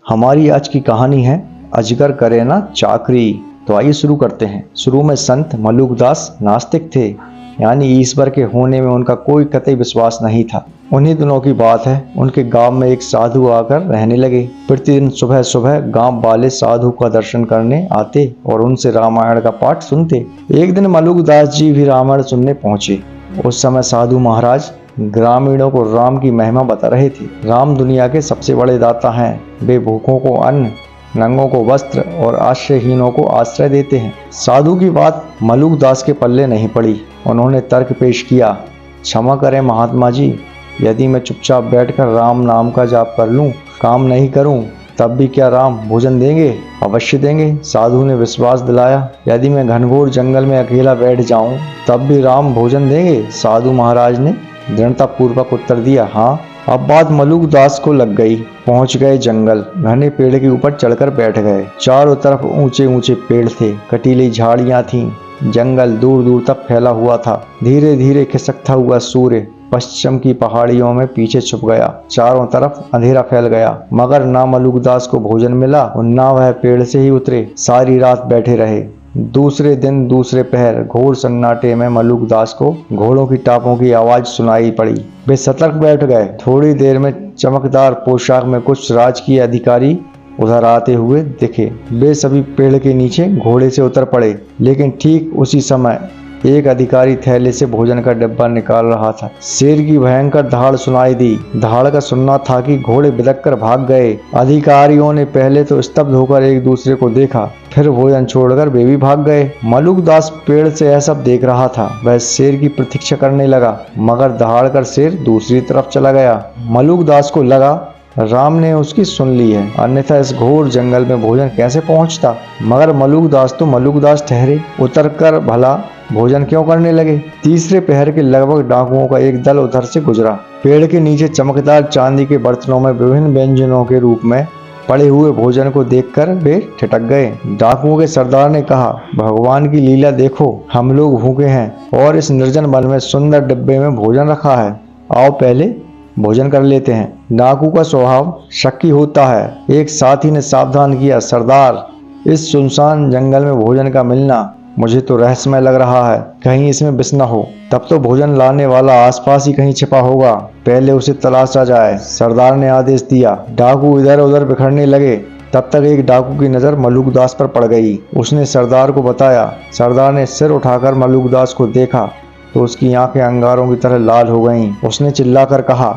हमारी आज की कहानी है अजगर करे ना चाकरी। तो आइए शुरू करते हैं। शुरू में संत मलुकदास नास्तिक थे, यानी ईश्वर के होने में उनका कोई कतई विश्वास नहीं था। उन्हीं दिनों की बात है, उनके गांव में एक साधु आकर रहने लगे। प्रतिदिन सुबह सुबह गांव वाले साधु का दर्शन करने आते और उनसे रामायण का पाठ सुनते। एक दिन मलुकदास जी भी रामायण सुनने पहुंचे। उस समय साधु महाराज ग्रामीणों को राम की महिमा बता रहे थे। राम दुनिया के सबसे बड़े दाता हैं। वे भूखों को अन्न, नंगों को वस्त्र और आश्रयहीनों को आश्रय देते हैं। साधु की बात मलुकदास के पल्ले नहीं पड़ी। उन्होंने तर्क पेश किया, क्षमा करें महात्मा जी, यदि मैं चुपचाप बैठकर राम नाम का जाप कर लूं, काम नहीं करूं, तब भी क्या राम भोजन देंगे? अवश्य देंगे। साधु ने विश्वास दिलाया। यदि मैं घनघोर जंगल में अकेला बैठ जाऊं, तब भी राम भोजन देंगे? साधु महाराज ने दृढ़ता पूर्वक उत्तर दिया, हाँ। अब बात मलुकदास को लग गई। पहुंच गए जंगल। घने पेड़ के ऊपर चढ़कर बैठ गए। चारों तरफ ऊंचे ऊंचे पेड़ थे, कटीली झाड़ियां थीं। जंगल दूर दूर तक फैला हुआ था। धीरे धीरे खिसकता हुआ सूर्य पश्चिम की पहाड़ियों में पीछे छुप गया। चारों तरफ अंधेरा फैल गया, मगर ना मलुकदास को भोजन मिला और ना वह पेड़ से ही उतरे। सारी रात बैठे रहे। दूसरे दिन दूसरे पहर घोर सन्नाटे में मलुकदास को घोड़ों की टापों की आवाज सुनाई पड़ी। वे सतर्क बैठ गए। थोड़ी देर में चमकदार पोशाक में कुछ राजकीय अधिकारी उधर आते हुए दिखे। वे सभी पेड़ के नीचे घोड़े से उतर पड़े, लेकिन ठीक उसी समय एक अधिकारी थैले से भोजन का डिब्बा निकाल रहा था। शेर की भयंकर दहाड़ सुनाई दी। दहाड़ का सुनना था कि घोड़े बिदक कर भाग गए। अधिकारियों ने पहले तो स्तब्ध होकर एक दूसरे को देखा, फिर भोजन छोड़कर वे भी भाग गए। मलुकदास पेड़ से यह सब देख रहा था। वह शेर की प्रतीक्षा करने लगा, मगर दहाड़ कर शेर दूसरी तरफ चला गया। मलुकदास को लगा राम ने उसकी सुन ली है, अन्यथा इस घोर जंगल में भोजन कैसे पहुंचता। मगर मलुकदास तो मलुकदास ठहरे। उतरकर भला भोजन क्यों करने लगे। तीसरे पहर के लगभग डाकुओं का एक दल उधर से गुजरा। पेड़ के नीचे चमकदार चांदी के बर्तनों में विभिन्न व्यंजनों के रूप में पड़े हुए भोजन को देखकर वे ठिठक गए। डाकुओं के सरदार ने कहा, भगवान की लीला देखो, हम लोग भूखे हैं और इस निर्जन वन में सुंदर डिब्बे में भोजन रखा है। आओ पहले भोजन कर लेते हैं। डाकू का स्वभाव शक्की होता है। एक साथी ने सावधान किया, सरदार, इस सुनसान जंगल में भोजन का मिलना मुझे तो रहस्यमय लग रहा है। कहीं इसमें विष न हो। तब तो भोजन लाने वाला आसपास ही कहीं छिपा होगा, पहले उसे तलाशा जाए। सरदार ने आदेश दिया। डाकू इधर उधर बिखरने लगे। तब तक एक डाकू की नजर मलुकदास पर पड़ गई। उसने सरदार को बताया। सरदार ने सिर उठाकर मलुकदास को देखा तो उसकी आंखें अंगारों की तरह लाल हो गईं। उसने चिल्लाकर कहा,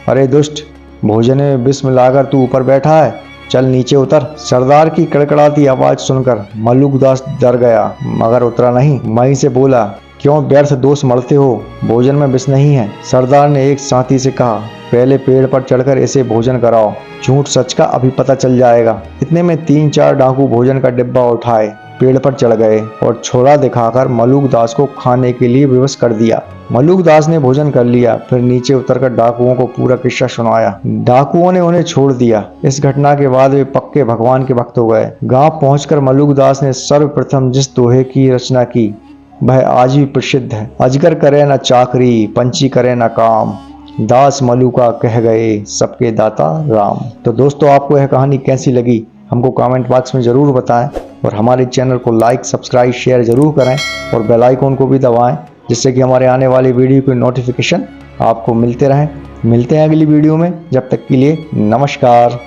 अरे दुष्ट, भोजन में विष मिलाकर तू ऊपर बैठा है, चल नीचे उतर। सरदार की कड़कड़ाती आवाज सुनकर मलुकदास डर गया, मगर उतरा नहीं। मई से बोला, क्यों व्यर्थ दोष मरते हो, भोजन में विष नहीं है। सरदार ने एक साथी से कहा, पहले पेड़ पर चढ़कर इसे भोजन कराओ, झूठ सच का अभी पता चल जाएगा। इतने में 3-4 डाकू भोजन का डिब्बा उठाए पेड़ पर चढ़ गए और छोरा दिखाकर मलुकदास को खाने के लिए विवश कर दिया। मलुकदास ने भोजन कर लिया, फिर नीचे उतरकर डाकुओं को पूरा किस्सा सुनाया। डाकुओं ने उन्हें छोड़ दिया। इस घटना के बाद वे पक्के भगवान के भक्त हो गए। गांव पहुंचकर मलुकदास ने सर्वप्रथम जिस दोहे की रचना की वह आज भी प्रसिद्ध है। अजगर करे न चाकरी, पंछी करे न काम, दास मलुका कह गए सबके दाता राम। तो दोस्तों, आपको यह कहानी कैसी लगी हमको कमेंट बॉक्स में ज़रूर बताएं और हमारे चैनल को लाइक, सब्सक्राइब, शेयर ज़रूर करें और बेल आइकन को भी दबाएं, जिससे कि हमारे आने वाली वीडियो की नोटिफिकेशन आपको मिलते रहें। मिलते हैं अगली वीडियो में, जब तक के लिए नमस्कार।